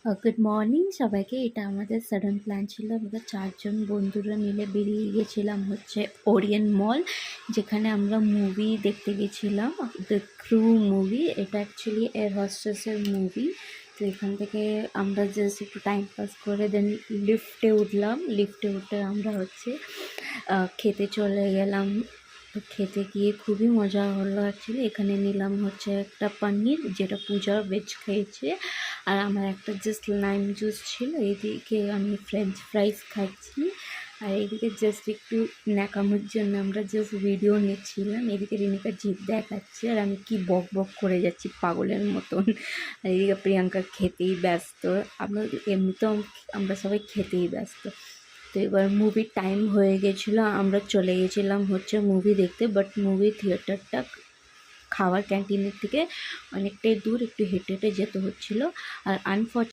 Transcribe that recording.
Good morning সবাইকে। এটা আমাদের সাডেন প্ল্যান ছিল। আমরা 4 জন বন্ধুরা মিলে বেরিয়ে গেছিলাম হচ্ছে ওরিয়েন্ট মল, যেখানে আমরা মুভি দেখতে গেছিলাম, দ্য ক্রু মুভি। এটা অ্যাকচুয়ালি এয়ার হোস্টেসের মুভি। তো এখান থেকে আমরা জাস্ট একটু টাইম পাস করে দেন লিফটে উঠলাম। লিফটে উঠে আমরা হচ্ছে খেতে চলে গেলাম। তো খেতে গিয়ে খুবই মজা হলো অ্যাকচুয়ালি। এখানে নিলাম হচ্ছে একটা পনির, যেটা পূজা ভেজ খেয়েছে, আর আমার একটা জাস্ট লাইম জুস ছিল। এইদিকে আমি ফ্রেঞ্চ ফ্রাইজ খাচ্ছি, আর এইদিকে জাস্ট একটু ন্যাকামোর জন্য আমরা জাস্ট ভিডিও নিচ্ছিলাম। এদিকে রিনিকা জিভ দেখাচ্ছে আর আমি কি বক বক করে যাচ্ছি পাগলের মতন। আর এদিকে প্রিয়াঙ্কা খেতেই ব্যস্ত। আমরা এমনিতেও আমরা সবাই খেতেই ব্যস্ত। তো এবার মুভির টাইম হয়ে গেছিলো, আমরা চলে গেছিলাম হচ্ছে মুভি দেখতে। বাট মুভি থিয়েটারটা খাওয়ার ক্যান্টিনের থেকে অনেকটাই দূর, একটু হেঁটে হেঁটে যেতে হচ্ছিলো। আর